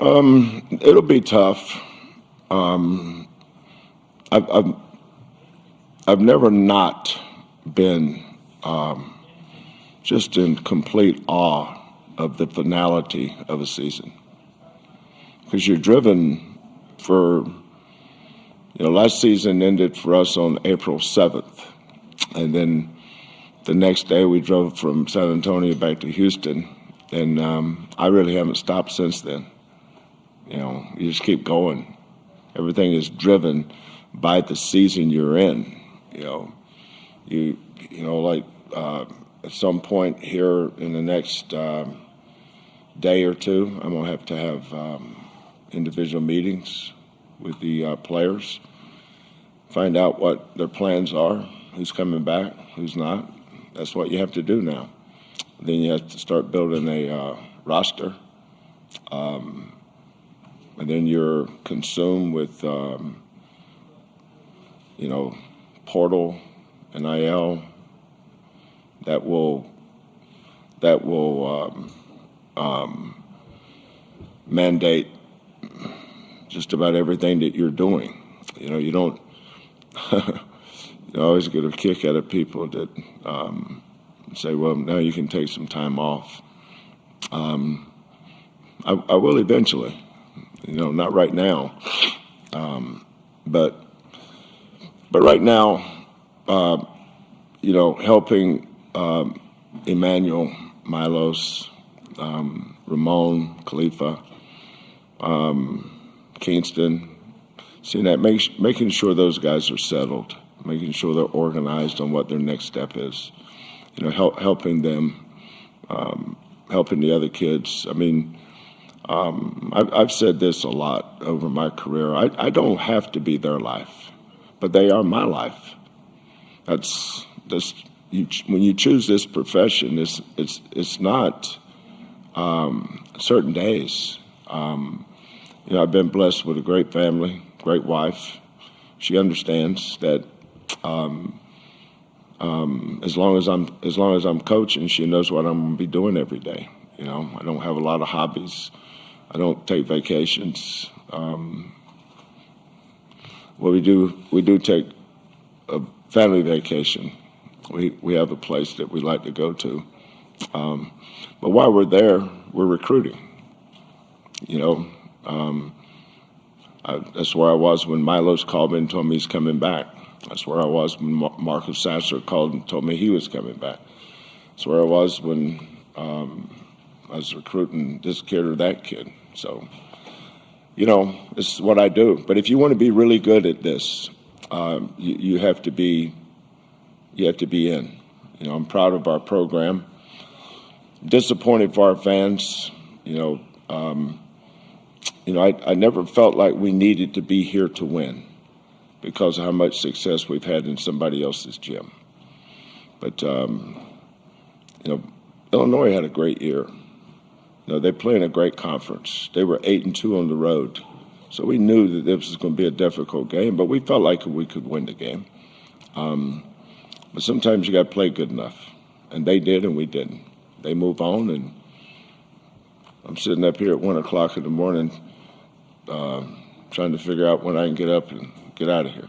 It'll be tough. Um, I've I've never not been just in complete awe of the finality of a season because you're driven for last season ended for us on April 7th, and then the next day we drove from San Antonio back to Houston, and I really haven't stopped since then. You just keep going. Everything is driven by the season you're in. At some point here in the next day or two, I'm gonna have to have individual meetings with the players, find out what their plans are, who's coming back, who's not. That's what you have to do now. Then you have to start building a roster. And then you're consumed with, portal, NIL, that will mandate just about everything that you're doing. You don't. You always get a kick out of people that say, "Well, now you can take some time off." I will eventually. Not right now, but right now, helping Emmanuel, Milos, Ramon, Khalifa, Kingston, seeing that, making sure those guys are settled, making sure they're organized on what their next step is, helping them, helping the other kids. I mean, I've said this a lot over my career. I don't have to be their life, but they are my life. That's when you choose this profession. It's not certain days. I've been blessed with a great family, great wife. She understands that as long as I'm coaching, she knows what I'm going to be doing every day. I don't have a lot of hobbies. I don't take vacations. We do take a family vacation. We have a place that we like to go to. But while we're there, we're recruiting. That's where I was when Milos called me and told me he's coming back. That's where I was when Marcus Sasser called and told me he was coming back. That's where I was when I was recruiting this kid or that kid. So, this is what I do. But if you want to be really good at this, you have to be in. I'm proud of our program. Disappointed for our fans. I never felt like we needed to be here to win because of how much success we've had in somebody else's gym. But Illinois had a great year. They play in a great conference. They were 8-2 on the road. So we knew that this was going to be a difficult game, but we felt like we could win the game. But sometimes you got to play good enough. And they did, and we didn't. They move on, and I'm sitting up here at 1 o'clock in the morning trying to figure out when I can get up and get out of here.